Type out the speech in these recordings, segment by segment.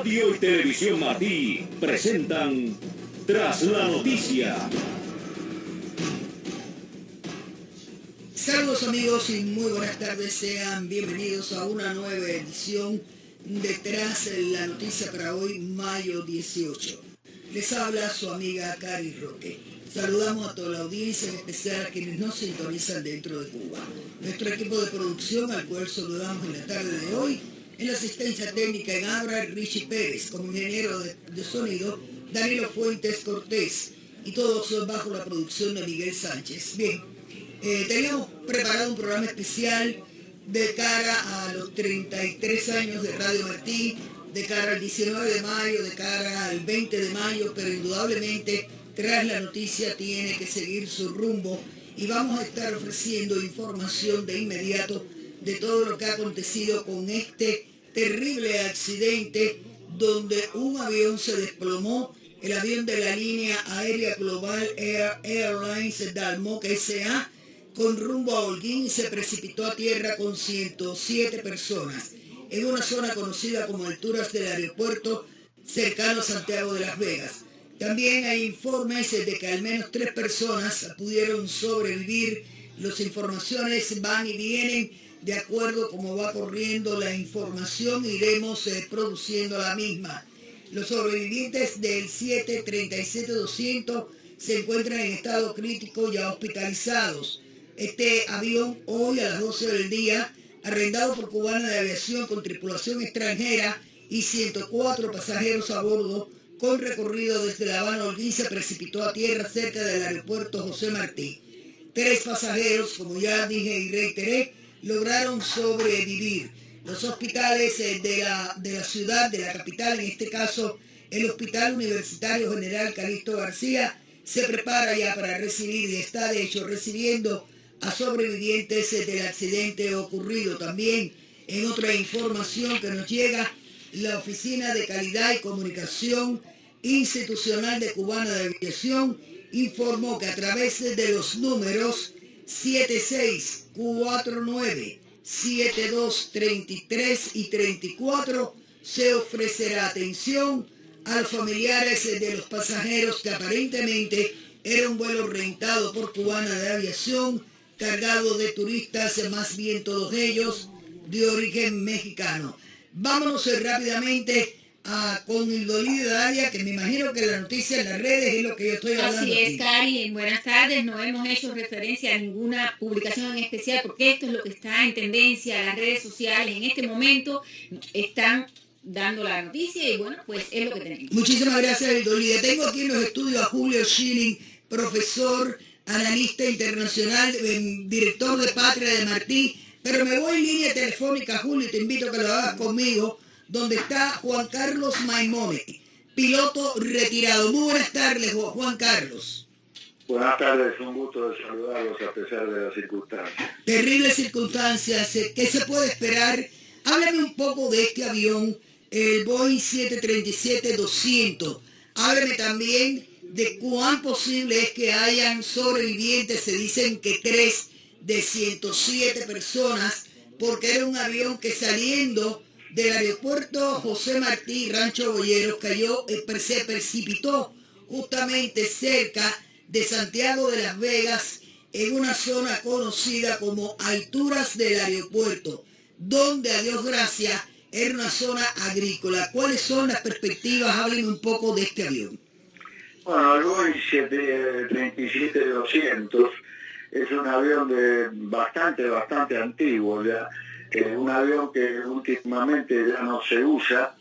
Radio y Televisión Martí presentan Tras la Noticia. Saludos amigos y muy buenas tardes, sean bienvenidos a una nueva edición de Tras la Noticia para hoy, mayo 18. Les habla su amiga Cari Roque. Saludamos a toda la audiencia, en especial a quienes nos sintonizan dentro de Cuba. Nuestro equipo de producción, al cual saludamos en la tarde de hoy, en la asistencia técnica en Abra, Richie Pérez, como ingeniero de sonido, Danilo Fuentes Cortés, y todos bajo la producción de Miguel Sánchez. Bien, teníamos preparado un programa especial de cara a los 33 años de Radio Martí, de cara al 19 de mayo, de cara al 20 de mayo, pero indudablemente Tras la Noticia tiene que seguir su rumbo y vamos a estar ofreciendo información de inmediato de todo lo que ha acontecido con este terrible accidente donde un avión se desplomó, el avión de la línea aérea Global Airlines Dalmok S.A., con rumbo a Holguín, se precipitó a tierra con 107 personas en una zona conocida como alturas del aeropuerto cercano a Santiago de Las Vegas. También hay informes de que al menos 3 personas pudieron sobrevivir. Las informaciones van y vienen de acuerdo a cómo va corriendo la información, iremos produciendo la misma. Los sobrevivientes del 737-200 se encuentran en estado crítico ya hospitalizados. Este avión hoy a las 12 del día, arrendado por Cubana de Aviación con tripulación extranjera y 104 pasajeros a bordo, con recorrido desde La Habana a Holguín, se precipitó a tierra cerca del aeropuerto José Martí. 3 pasajeros, como ya dije y reiteré, lograron sobrevivir. Los hospitales de la ciudad, de la capital, en este caso el Hospital Universitario General Calixto García, se prepara ya para recibir y está de hecho recibiendo a sobrevivientes del accidente ocurrido. También en otra información que nos llega, la Oficina de Calidad y Comunicación Institucional de Cubana de Aviación informó que a través de los números 7649, 7233 y 34 se ofrecerá atención a los familiares de los pasajeros que aparentemente era un vuelo rentado por Cubana de Aviación cargado de turistas, más bien todos ellos de origen mexicano. Vámonos rápidamente con Idolí Dalia, que me imagino que la noticia en las redes es lo que yo estoy hablando. Así es, Cari, buenas tardes. No hemos hecho referencia a ninguna publicación en especial porque esto es lo que está en tendencia. Las redes sociales en este momento están dando la noticia y bueno, pues es lo que tenemos. Muchísimas gracias, Idolí. Tengo aquí en los estudios a Julio Schilling, profesor, analista internacional, director de Patria de Martí, pero me voy en línea telefónica, Julio, y te invito a que lo hagas conmigo, donde está Juan Carlos Maimone, piloto retirado. Muy buenas tardes, Juan Carlos. Buenas tardes, un gusto de saludarlos a pesar de las circunstancias. Terribles circunstancias, ¿qué se puede esperar? Háblame un poco de este avión, el Boeing 737-200. Háblame también de cuán posible es que hayan sobrevivientes. Se dicen que 3 de 107 personas, porque era un avión que saliendo del aeropuerto José Martí, Rancho Boyeros, se precipitó justamente cerca de Santiago de Las Vegas, en una zona conocida como alturas del aeropuerto, donde, a Dios gracias, era una zona agrícola. ¿Cuáles son las perspectivas? Háblenme un poco de este avión. Bueno, el Boeing 737-200 es un avión bastante antiguo ya. Un avión que últimamente ya no se usa,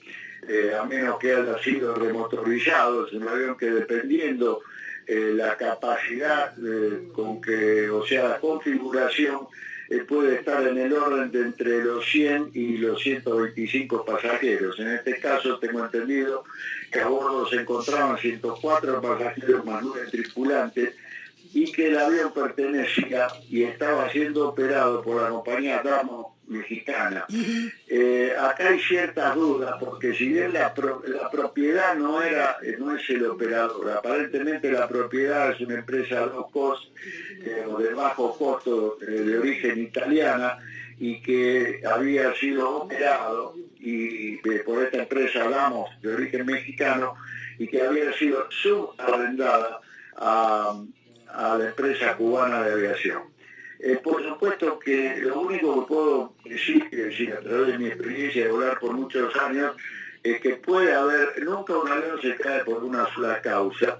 a menos que haya sido remotorizado. Es un avión que, dependiendo la capacidad la configuración, puede estar en el orden de entre los 100 y los 125 pasajeros. En este caso tengo entendido que a bordo se encontraban 104 pasajeros más 9 tripulantes, y que el avión pertenecía y estaba siendo operado por la compañía Damo mexicana. Acá hay ciertas dudas, porque si bien la propiedad no es el operador, aparentemente la propiedad es una empresa low cost o de bajo costo de origen italiana, y que había sido operado y por esta empresa Damos, de origen mexicano, y que había sido subarrendada a la empresa cubana de aviación. Por supuesto que lo único que puedo decir a través de mi experiencia de volar por muchos años, es que puede haber, nunca un avión se cae por una sola causa.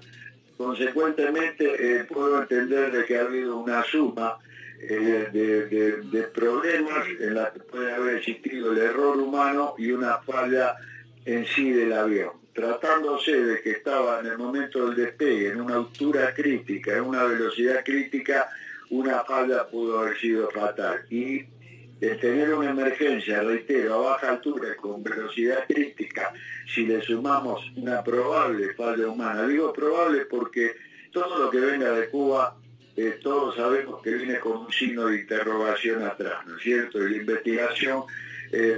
Consecuentemente puedo entender de que ha habido una suma de problemas en la que puede haber existido el error humano y una falla en sí del avión. Tratándose de que estaba en el momento del despegue, en una altura crítica, en una velocidad crítica, una falla pudo haber sido fatal. Y el tener una emergencia, reitero, a baja altura con velocidad crítica, si le sumamos una probable falla humana, digo probable porque todo lo que venga de Cuba, todos sabemos que viene con un signo de interrogación atrás, ¿no es cierto? Y la investigación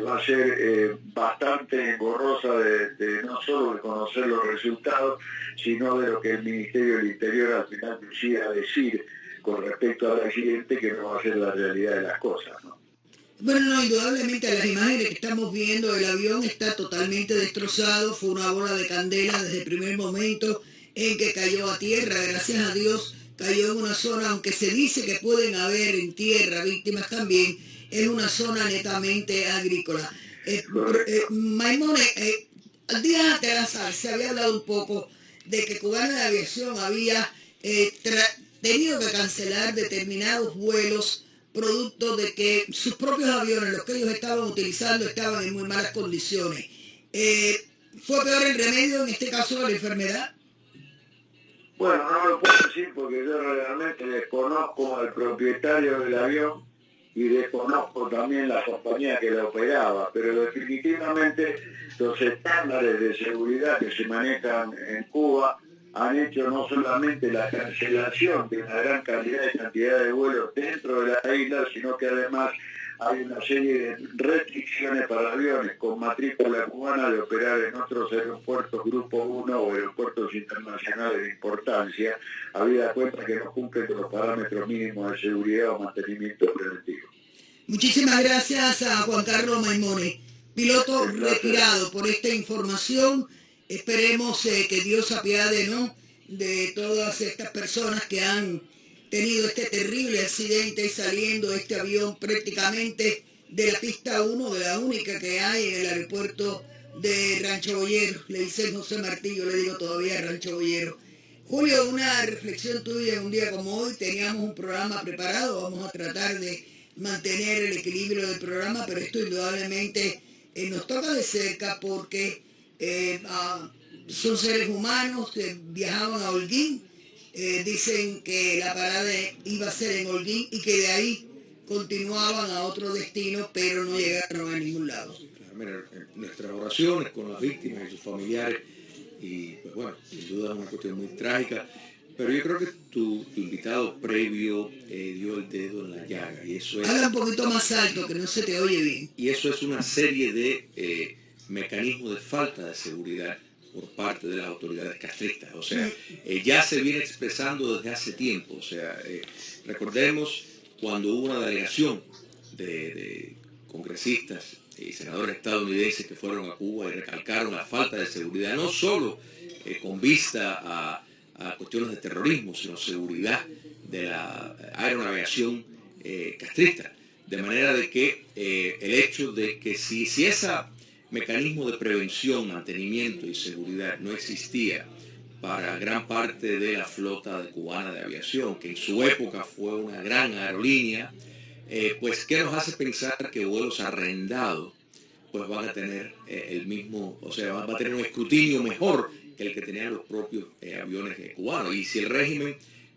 va a ser bastante engorrosa de no solo de conocer los resultados, sino de lo que el Ministerio del Interior al final decida decir con respecto al accidente, que no va a ser la realidad de las cosas, ¿no? Bueno, no, indudablemente las imágenes que estamos viendo, el avión está totalmente destrozado, fue una bola de candela desde el primer momento en que cayó a tierra. Gracias a Dios cayó en una zona, aunque se dice que pueden haber en tierra víctimas también, es una zona netamente agrícola. Maimones, días atrás se había hablado un poco de que Cubana de Aviación había tenido que cancelar determinados vuelos producto de que sus propios aviones, los que ellos estaban utilizando, estaban en muy malas condiciones. ¿Fue peor el remedio en este caso de la enfermedad? Bueno, no lo puedo decir porque yo realmente desconozco al propietario del avión y desconozco también la compañía que la operaba, pero definitivamente los estándares de seguridad que se manejan en Cuba han hecho no solamente la cancelación de una gran cantidad de vuelos dentro de la isla, sino que además hay una serie de restricciones para aviones con matrícula cubana de operar en otros aeropuertos Grupo 1 o aeropuertos internacionales de importancia, habida cuenta que no cumplen con los parámetros mínimos de seguridad o mantenimiento preventivo. Muchísimas gracias a Juan Carlos Maimones, piloto retirado, por esta información. Esperemos que Dios se apiade, ¿no?, de todas estas personas que han tenido este terrible accidente saliendo este avión prácticamente de la pista 1, de la única que hay en el aeropuerto de Rancho Boyero. Le dice José Martí, yo le digo todavía Rancho Boyero. Julio, una reflexión tuya en un día como hoy. Teníamos un programa preparado, vamos a tratar de mantener el equilibrio del programa, pero esto indudablemente nos toca de cerca porque son seres humanos que viajaban a Holguín. Dicen que la parada iba a ser en Holguín y que de ahí continuaban a otro destino, pero no llegaron a ningún lado. Mira, nuestras oraciones con las víctimas y sus familiares, y pues bueno, sin duda es una cuestión muy trágica, pero yo creo que tu invitado previo dio el dedo en la llaga, y eso es... Habla un poquito más alto, que no se te oye bien. Y eso es una serie de mecanismos de falta de seguridad por parte de las autoridades castristas. O sea, ya se viene expresando desde hace tiempo. O sea, recordemos cuando hubo una delegación de congresistas y senadores estadounidenses que fueron a Cuba y recalcaron la falta de seguridad, no solo con vista a cuestiones de terrorismo, sino seguridad de la aeronavegación castrista. De manera de que el hecho de que si ese mecanismo de prevención, mantenimiento y seguridad no existía para gran parte de la flota cubana de aviación, que en su época fue una gran aerolínea, pues ¿qué nos hace pensar que vuelos arrendados pues van a tener el mismo, o sea, va a tener un escrutinio mejor que el que tenían los propios aviones cubanos? Y si el régimen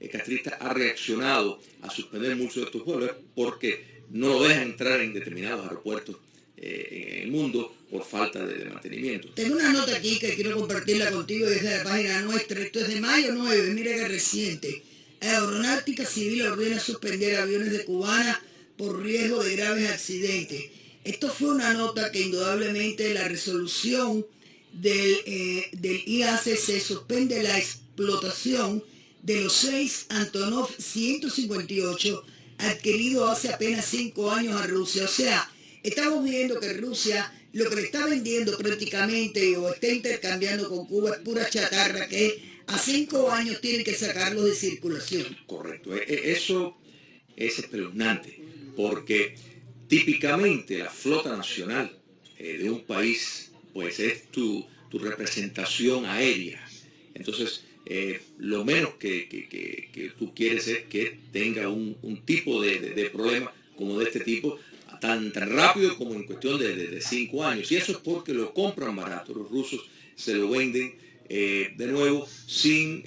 castrista ha reaccionado a suspender muchos de estos vuelos es porque no lo dejan entrar en determinados aeropuertos en el mundo por falta de mantenimiento. Tengo una nota aquí que quiero compartirla contigo desde la página nuestra. Esto es de mayo 9, mira que reciente. Aeronáutica Civil ordena suspender aviones de Cubana por riesgo de graves accidentes. Esto fue una nota que indudablemente la resolución del IACC suspende la explotación de los 6 Antonov 158 adquiridos hace apenas 5 años a Rusia. O sea, estamos viendo que Rusia lo que le está vendiendo prácticamente o está intercambiando con Cuba es pura chatarra que a 5 años tienen que sacarlo de circulación. Correcto. Eso es espeluznante, porque típicamente la flota nacional de un país pues es tu representación aérea. Entonces, lo menos que tú quieres es que tenga un tipo de problema como de este tipo, tan rápido como en cuestión de 5 años. Y eso es porque lo compran barato. Los rusos se lo venden de nuevo sin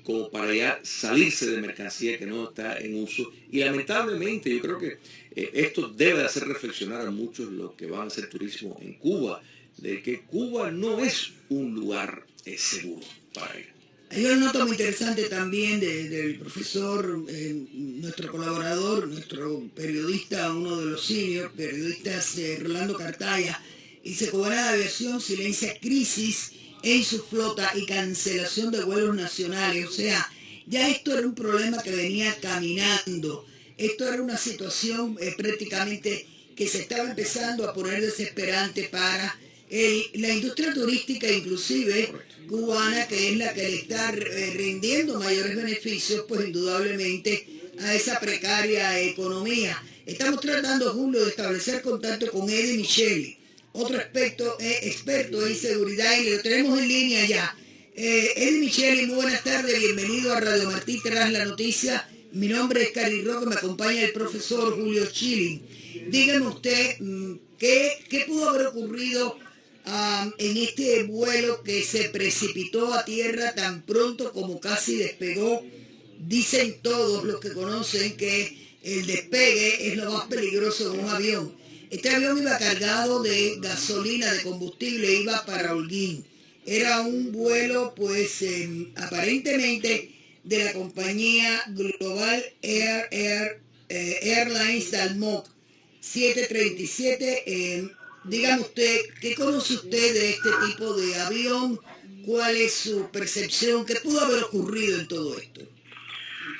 como para ya salirse de mercancía que no está en uso. Y lamentablemente yo creo que esto debe hacer reflexionar a muchos los que van a hacer turismo en Cuba, de que Cuba no es un lugar seguro para ir. Hay una nota muy interesante también del profesor, nuestro colaborador, nuestro periodista, uno de los senior periodistas, Rolando Cartaya. Dice: Cubana de Aviación silencia crisis en su flota y cancelación de vuelos nacionales. O sea, ya esto era un problema que venía caminando. Esto era una situación prácticamente que se estaba empezando a poner desesperante para la industria turística, inclusive cubana, que es la que le está rindiendo mayores beneficios, pues indudablemente a esa precaria economía. Estamos tratando, Julio, de establecer contacto con Eddie Micheli, otro experto en seguridad, y lo tenemos en línea ya. Eddie Micheli, muy buenas tardes, bienvenido a Radio Martí Tras la Noticia. Mi nombre es Cari Roque, me acompaña el profesor Julio Chilin. Dígame usted, ¿qué pudo haber ocurrido en este vuelo que se precipitó a tierra tan pronto como casi despegó? Dicen todos los que conocen que el despegue es lo más peligroso de un avión. Este avión iba cargado de gasolina, de combustible, iba para Holguín. Era un vuelo, pues, aparentemente de la compañía Global Airlines Dalmok 737. Dígame usted, ¿qué conoce usted de este tipo de avión? ¿Cuál es su percepción? ¿Qué pudo haber ocurrido en todo esto?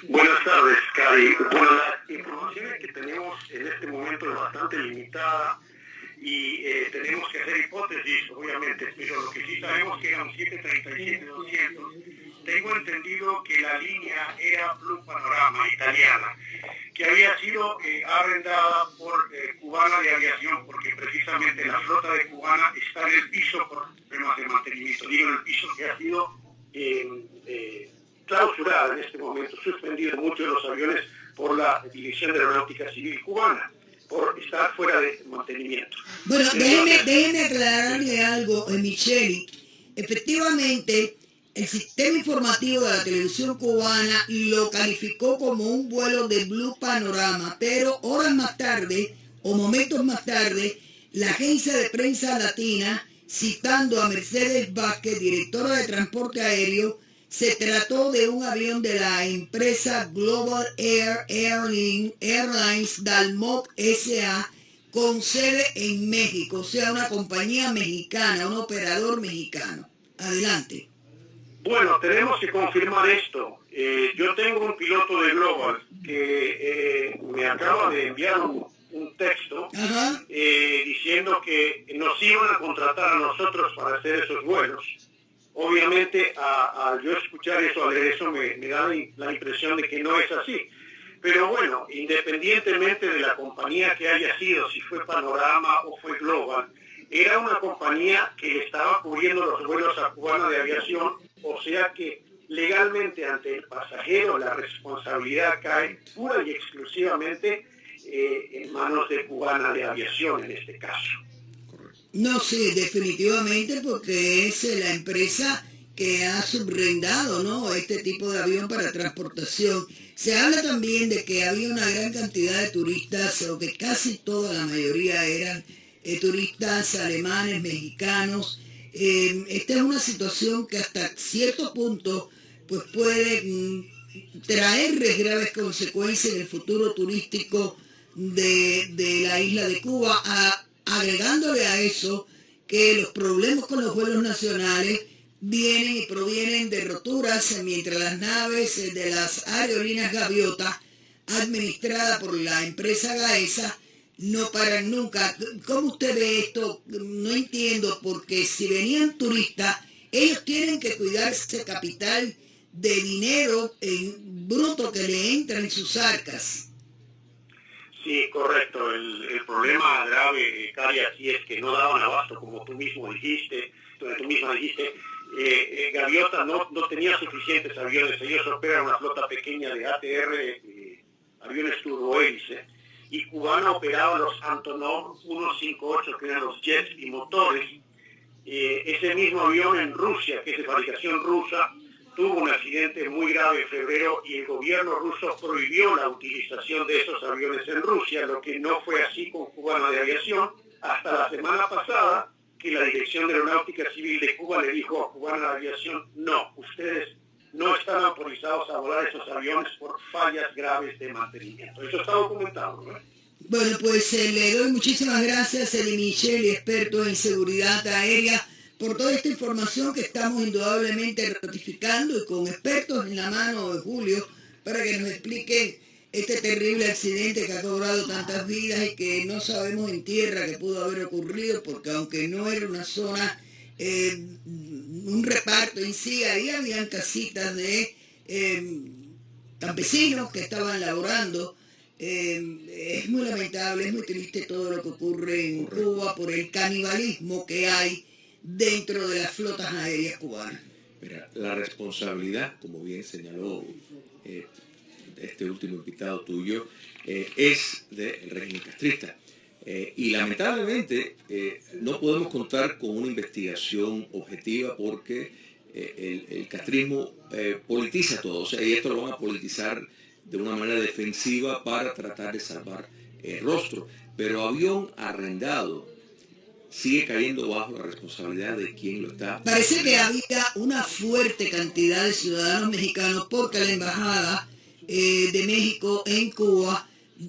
Buenas tardes, Cari. Bueno, las informaciones que tenemos en este momento es bastante limitada y tenemos que hacer hipótesis, obviamente, pero lo que sí sabemos que eran 737-200. Tengo entendido que la línea era Blue Panorama italiana, que había sido arrendada por Cubana de Aviación, porque precisamente la flota de Cubana está en el piso por problemas de mantenimiento. Digo, en el piso que ha sido clausurada en este momento, suspendido muchos de los aviones por la Dirección de Aeronáutica Civil Cubana, por estar fuera de mantenimiento. Bueno, déjeme aclararle algo, Micheli. Efectivamente, el sistema informativo de la televisión cubana lo calificó como un vuelo de Blue Panorama, pero horas más tarde, o momentos más tarde, la agencia de prensa latina, citando a Mercedes Vázquez, directora de transporte aéreo, se trató de un avión de la empresa Global Airlines Dalmok S.A., con sede en México, o sea, una compañía mexicana, un operador mexicano. Adelante. Bueno, tenemos que confirmar esto. Yo tengo un piloto de Global que me acaba de enviar un texto diciendo que nos iban a contratar a nosotros para hacer esos vuelos. Obviamente, al yo escuchar eso, al leer eso, me da la impresión de que no es así. Pero bueno, independientemente de la compañía que haya sido, si fue Panorama o fue Global, era una compañía que estaba cubriendo los vuelos a Cubana de Aviación, o sea que legalmente ante el pasajero la responsabilidad cae pura y exclusivamente en manos de Cubana de Aviación en este caso. No, sí, definitivamente, porque es la empresa que ha subrendado, ¿no?, este tipo de avión para transportación. Se habla también de que había una gran cantidad de turistas, o que casi toda la mayoría eran turistas alemanes, mexicanos. Esta es una situación que hasta cierto punto pues puede traerles graves consecuencias en el futuro turístico de la isla de Cuba, agregándole a eso que los problemas con los vuelos nacionales vienen y provienen de roturas mientras las naves de las aerolíneas Gaviota, administradas por la empresa Gaesa, no paran nunca. ¿Cómo usted ve esto? No entiendo, porque si venían turistas, ellos tienen que cuidar ese capital de dinero bruto que le entra en sus arcas. Sí, correcto. El problema grave, Cari, aquí es que no daban abasto, como tú misma dijiste. Gaviota no tenía suficientes aviones. Ellos operan una flota pequeña de ATR, aviones turbohélice, y Cubana operaba los Antonov 158, que eran los jets y motores. Ese mismo avión en Rusia, que es de fabricación rusa, tuvo un accidente muy grave en febrero y el gobierno ruso prohibió la utilización de esos aviones en Rusia, lo que no fue así con Cubana de Aviación, hasta la semana pasada, que la Dirección de Aeronáutica Civil de Cuba le dijo a Cubana de Aviación: no, ustedes no están autorizados a volar esos aviones por fallas graves de mantenimiento. Eso está documentado, ¿no? Bueno, pues le doy muchísimas gracias a Eddie Michel, experto en seguridad aérea, por toda esta información que estamos indudablemente ratificando y con expertos en la mano de Julio para que nos expliquen este terrible accidente que ha cobrado tantas vidas y que no sabemos en tierra que pudo haber ocurrido, porque aunque no era una zona, un reparto en sí, ahí habían casitas de campesinos que estaban laborando. Es muy lamentable, es muy triste todo lo que ocurre en Cuba por el canibalismo que hay dentro de las flotas aéreas cubanas. Mira, la responsabilidad, como bien señaló este último invitado tuyo, es del régimen castrista. Y lamentablemente no podemos contar con una investigación objetiva porque el castrismo politiza todo, o sea, y esto lo van a politizar de una manera defensiva para tratar de salvar el rostro. Pero avión arrendado sigue cayendo bajo la responsabilidad de quien lo está. Parece que había una fuerte cantidad de ciudadanos mexicanos porque la Embajada de México en Cuba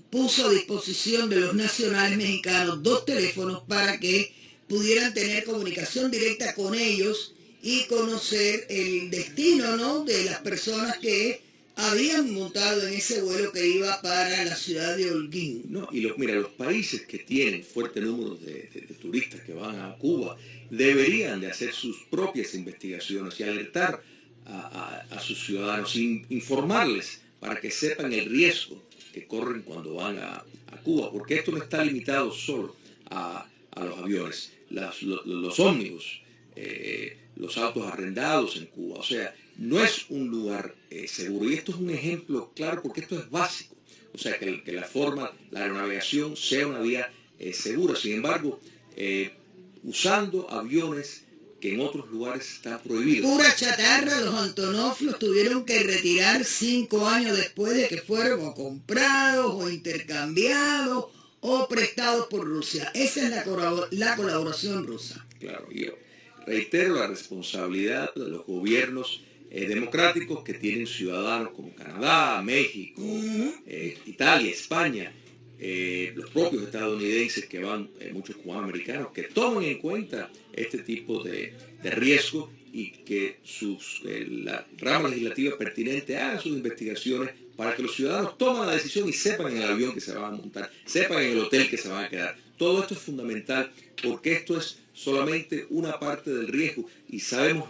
puso a disposición de los nacionales mexicanos 2 teléfonos para que pudieran tener comunicación directa con ellos y conocer el destino, ¿no?, de las personas que habían montado en ese vuelo que iba para la ciudad de Holguín. No, y los países que tienen fuerte número de turistas que van a Cuba deberían de hacer sus propias investigaciones y alertar a sus ciudadanos, informarles para que sepan el riesgo que corren cuando van a Cuba, porque esto no está limitado solo a los aviones, los ómnibus, los autos arrendados en Cuba, o sea, no es un lugar seguro. Y esto es un ejemplo claro porque esto es básico. O sea, que la aeronavegación sea una vía segura. Sin embargo, usando aviones que en otros lugares está prohibido. Pura chatarra, los Antonov los tuvieron que retirar 5 años después de que fueron o comprados o intercambiados o prestados por Rusia. Esa es la colaboración rusa. Claro, y yo reitero la responsabilidad de los gobiernos democráticos que tienen ciudadanos como Canadá, México, Italia, España, los propios estadounidenses que van, muchos cubanos americanos, que tomen en cuenta este tipo de riesgo y que la rama legislativa pertinente haga sus investigaciones para que los ciudadanos tomen la decisión y sepan en el avión que se van a montar, sepan en el hotel que se van a quedar. Todo esto es fundamental porque esto es solamente una parte del riesgo y sabemos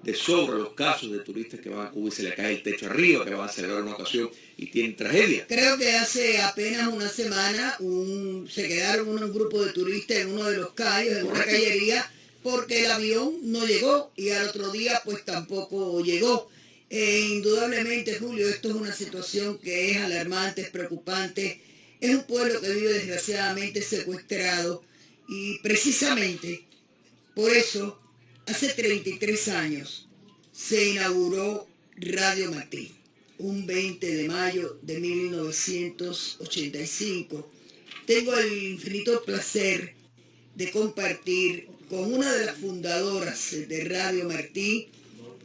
de sobra los casos de turistas que van a Cuba y se le cae el techo arriba, que van a celebrar una ocasión y tienen tragedia. Creo que hace apenas una semana se quedaron un grupo de turistas en uno de los calles, en una callería, porque el avión no llegó y al otro día pues tampoco llegó. Indudablemente, Julio, esto es una situación que es alarmante, es preocupante. Es un pueblo que vive desgraciadamente secuestrado y precisamente por eso hace 33 años se inauguró Radio Martí, un 20 de mayo de 1985. Tengo el infinito placer de compartir con una de las fundadoras de Radio Martí,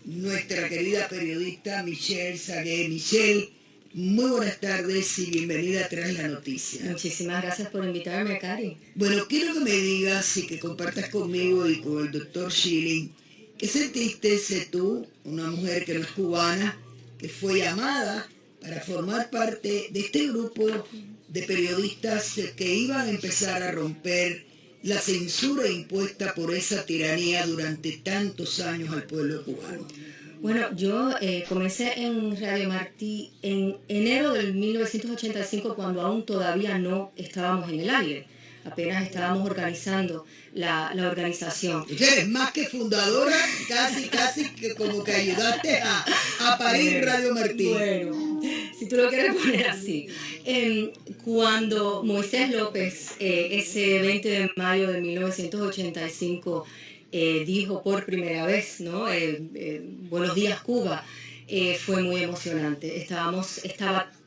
nuestra querida periodista Michelle Sagué. Michelle, muy buenas tardes y bienvenida a Tras la Noticia. Muchísimas gracias por invitarme, Cari. Bueno, quiero que me digas y que compartas conmigo y con el doctor Schilling, ¿qué sentiste tú, una mujer que no es cubana, que fue llamada para formar parte de este grupo de periodistas que iban a empezar a romper la censura impuesta por esa tiranía durante tantos años al pueblo cubano? Bueno, yo comencé en Radio Martí en enero del 1985, cuando aún todavía no estábamos en el aire. Apenas estábamos organizando la organización. Eres más que fundadora, casi que como que ayudaste a parir Radio Martí. Bueno, si tú lo quieres poner así. Cuando Moisés López, ese 20 de mayo de 1985, dijo por primera vez, ¿no? Buenos días, Cuba, fue muy emocionante.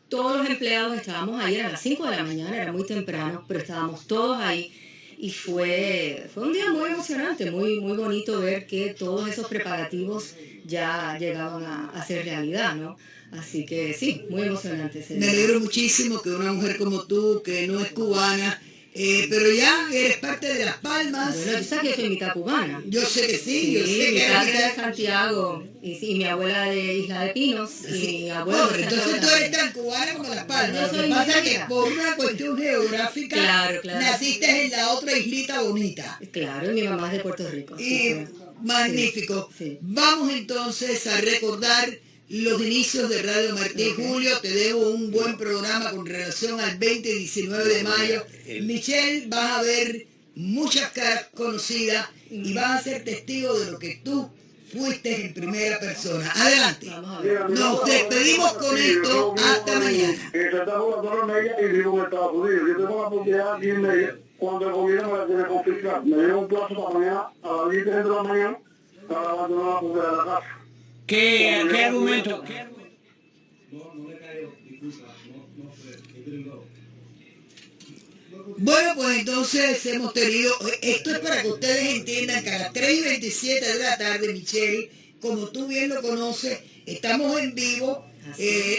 Todos los empleados estábamos ahí, eran las 5 de la mañana, era muy temprano, pero estábamos todos ahí y fue un día muy emocionante, muy bonito ver que todos esos preparativos ya llegaban a ser realidad, ¿no? Así que sí, muy emocionante. Me alegro muchísimo que una mujer como tú, que no es cubana, pero ya eres parte de Las Palmas. Bueno, tú sabes que yo soy mitad cubana. Yo sé que sí, yo sé mi que padre es de Santiago y mi abuela de Isla de Pinos y mi abuelo de Santiago. Entonces tú eres tan cubana como Las Palmas. Yo Lo que soy pasa es que negra. por una cuestión geográfica Claro. naciste en la otra islita bonita. Claro, mi mamá es de Puerto Rico. Y magnífico. Sí. Vamos entonces a recordar los inicios de Radio Martí. Julio, te debo un buen programa con relación al 20 y 19 de mayo. Michelle, vas a ver muchas caras conocidas y vas a ser testigo de lo que tú fuiste en primera persona. Adelante. Nos despedimos con esto. Hasta mañana. Tratamos la Torre Media y vivo en Estados Unidos. Yo tengo la propiedad aquí en Media. Cuando el gobierno me la tiene confiscada, me dio un plazo para mañana, a las 10 de la mañana, para abandonar la propiedad de la casa. ¿Qué argumento? Bueno, pues entonces hemos tenido, esto es para que ustedes entiendan que a las 3:27 de la tarde, Michelle, como tú bien lo conoces, estamos en vivo,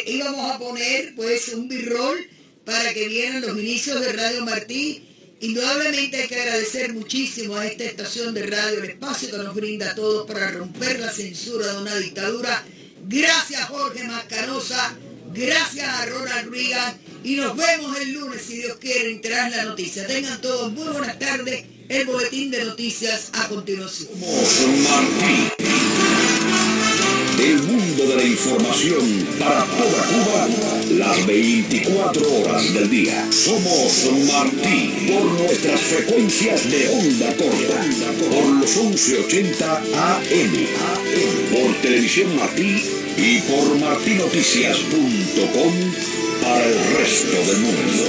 íbamos a poner pues un b-roll para que vieran los inicios de Radio Martí. Indudablemente hay que agradecer muchísimo a esta estación de radio el espacio que nos brinda a todos para romper la censura de una dictadura. Gracias Jorge Mascarosa, gracias a Ronald Reagan y nos vemos el lunes si Dios quiere en Tras la Noticia. Tengan todos muy buenas tardes, el boletín de noticias a continuación. Somos Martí. El mundo de la información para toda Cuba, las 24 horas del día. Somos Martí, por nuestras frecuencias de onda corta, por los 1180 AM, por Televisión Martí y por martinoticias.com para el resto del mundo.